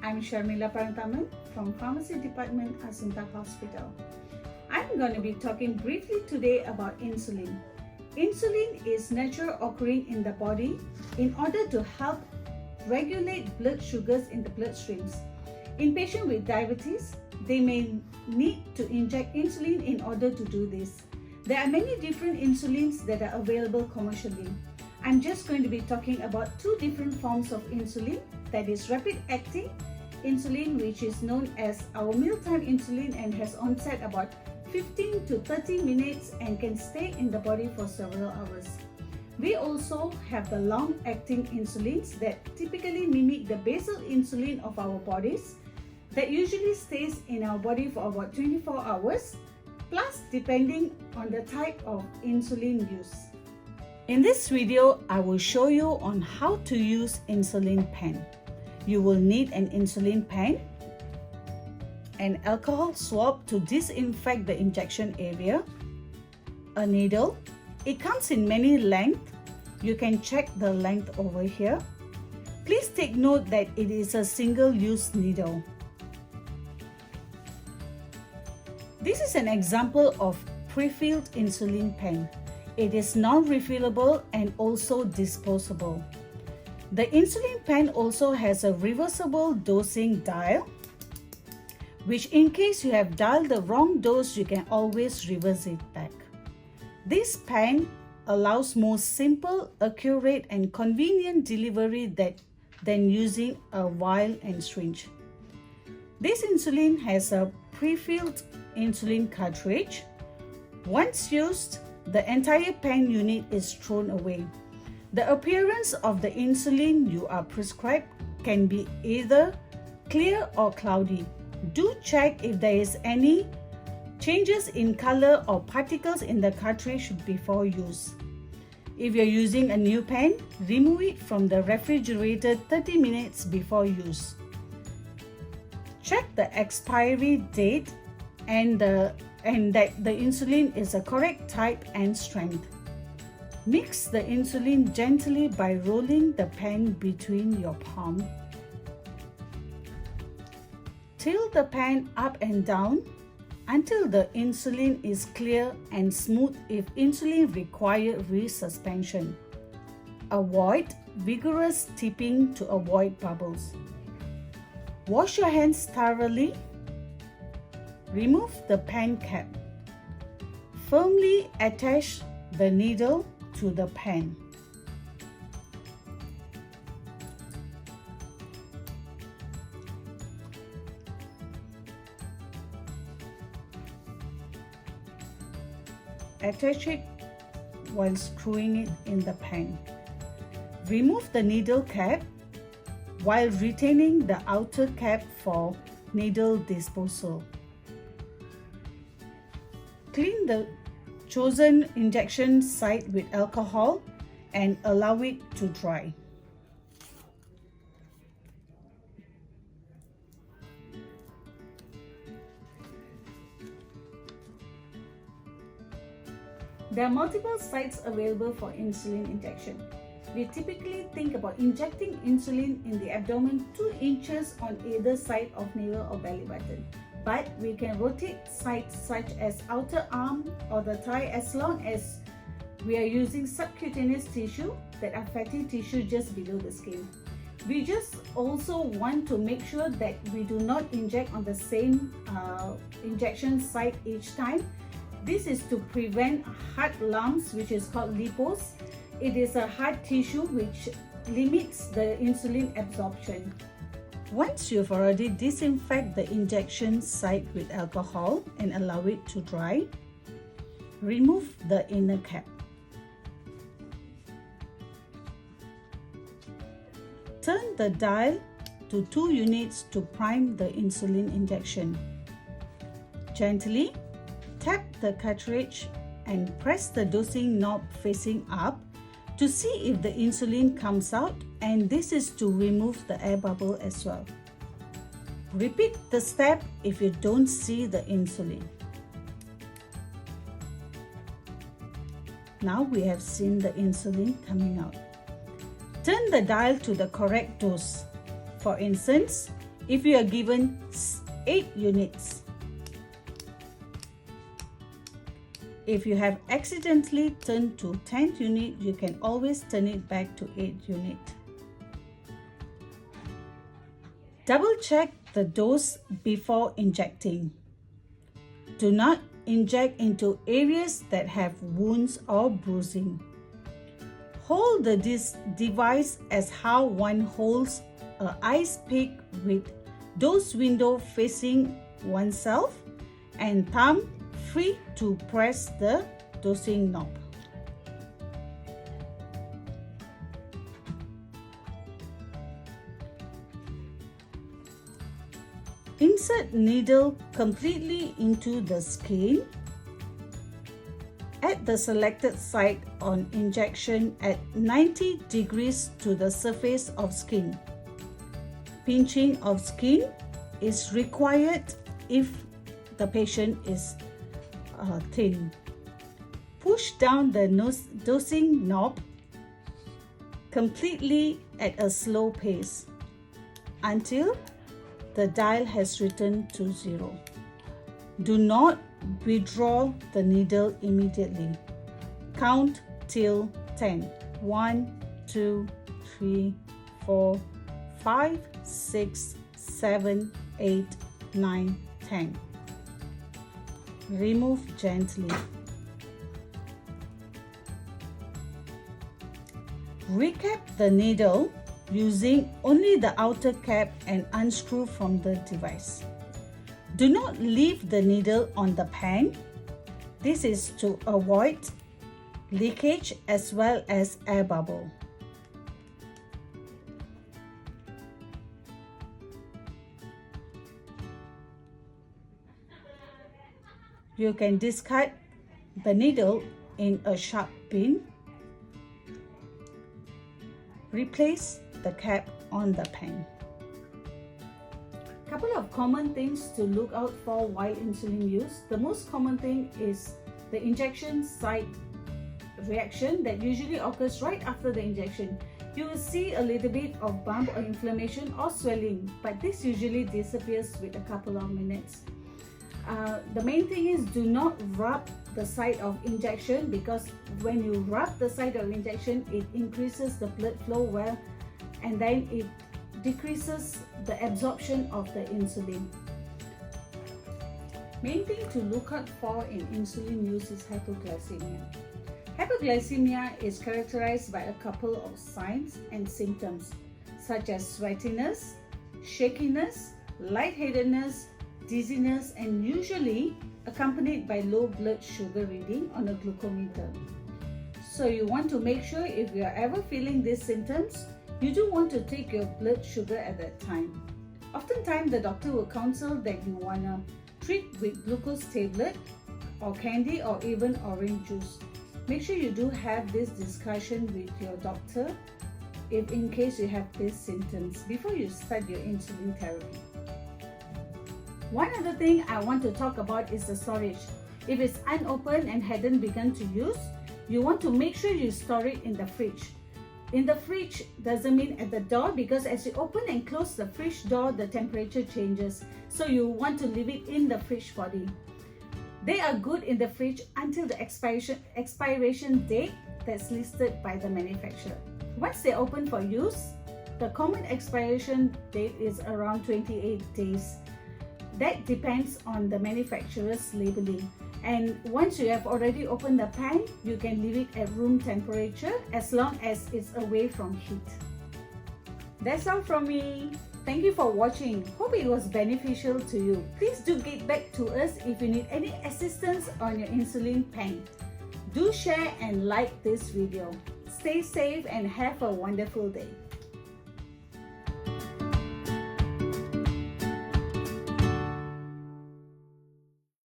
I'm Sharmila Parantaman from Pharmacy Department, Assunta Hospital. I'm going to be talking briefly today about insulin. Insulin is natural occurring in the body in order to help regulate blood sugars in the bloodstreams. In patients with diabetes, they may need to inject insulin in order to do this. There are many different insulins that are available commercially. I'm just going to be talking about two different forms of insulin, that is rapid-acting insulin, which is known as our mealtime insulin and has onset about 15 to 30 minutes and can stay in the body for several hours. We also have the long-acting insulins that typically mimic the basal insulin of our bodies that usually stays in our body for about 24 hours, plus depending on the type of insulin used. In this video, I will show you on how to use insulin pen. You will need an insulin pen, an alcohol swab to disinfect the injection area, a needle. It comes in many lengths. You can check the length over here. Please take note that it is a single-use needle. This is an example of pre-filled insulin pen. It is non-refillable and also disposable. The insulin pen also has a reversible dosing dial, which in case you have dialed the wrong dose, you can always reverse it back. This pen allows more simple, accurate and convenient delivery than using a vial and syringe. This insulin has a pre-filled insulin cartridge. Once used, the entire pen unit is thrown away. The appearance of the insulin you are prescribed can be either clear or cloudy. Do check if there is any changes in color or particles in the cartridge before use. If you're using a new pen, remove it from the refrigerator 30 minutes before use. Check the expiry date and that the insulin is a correct type and strength. Mix the insulin gently by rolling the pen between your palm. Tilt the pen up and down until the insulin is clear and smooth if insulin requires resuspension. Avoid vigorous tipping to avoid bubbles. Wash your hands thoroughly. Remove the pen cap. Firmly attach the needle to the pen. Attach it while screwing it in the pen. Remove the needle cap while retaining the outer cap for needle disposal. Clean the chosen injection site with alcohol and allow it to dry. There are multiple sites available for insulin injection. We typically think about injecting insulin in the abdomen 2 inches on either side of navel or belly button. But we can rotate sites such as outer arm or the thigh as long as we are using subcutaneous tissue that are fatty tissue just below the skin. We just also want to make sure that we do not inject on the same injection site each time. This is to prevent hard lumps, which is called lipos. It is a hard tissue which limits the insulin absorption. Once you've already disinfected the injection site with alcohol and allow it to dry, remove the inner cap. Turn the dial to 2 units to prime the insulin injection. Gently tap the cartridge and press the dosing knob facing up to see if the insulin comes out, and this is to remove the air bubble as well. Repeat the step if you don't see the insulin. Now we have seen the insulin coming out. Turn the dial to the correct dose. For instance, if you are given 8 units. If you have accidentally turned to 10th unit, you can always turn it back to 8th unit. Double check the dose before injecting. Do not inject into areas that have wounds or bruising. Hold the device as how one holds an ice pick with dose window facing oneself and thumb free to press the dosing knob. Insert needle completely into the skin at the selected site on injection at 90 degrees to the surface of skin. Pinching of skin is required if the patient is thin. Push down the dosing knob completely at a slow pace until the dial has returned to 0. Do not withdraw the needle immediately. Count till 10. 1, 2, 3, 4, 5, 6, 7, 8, 9, 10. Remove gently. Recap the needle using only the outer cap and unscrew from the device. Do not leave the needle on the pan. This is to avoid leakage as well as air bubble. You can discard the needle in a sharp bin. Replace the cap on the pen. Couple of common things to look out for while insulin use. The most common thing is the injection site reaction that usually occurs right after the injection. You will see a little bit of bump or inflammation or swelling, but this usually disappears with a couple of minutes. The main thing is do not rub the site of injection, because when you rub the site of injection, it increases the blood flow well, and then it decreases the absorption of the insulin. Main thing to look out for in insulin use is hypoglycemia. Hypoglycemia is characterized by a couple of signs and symptoms such as sweatiness, shakiness, lightheadedness, dizziness, and usually accompanied by low blood sugar reading on a glucometer. So you want to make sure if you are ever feeling these symptoms, you do want to take your blood sugar at that time. Oftentimes the doctor will counsel that you want to treat with glucose tablet or candy or even orange juice. Make sure you do have this discussion with your doctor if in case you have these symptoms before you start your insulin therapy. One other thing I want to talk about is the storage. If it's unopened and hadn't begun to use, you want to make sure you store it in the fridge. In the fridge doesn't mean at the door, because as you open and close the fridge door, the temperature changes. So you want to leave it in the fridge body. They are good in the fridge until the expiration date that's listed by the manufacturer. Once they open for use, the common expiration date is around 28 days. That depends on the manufacturer's labeling. And once you have already opened the pan, you can leave it at room temperature as long as it's away from heat. That's all from me. Thank you for watching. Hope it was beneficial to you. Please do get back to us if you need any assistance on your insulin pen. Do share and like this video. Stay safe and have a wonderful day.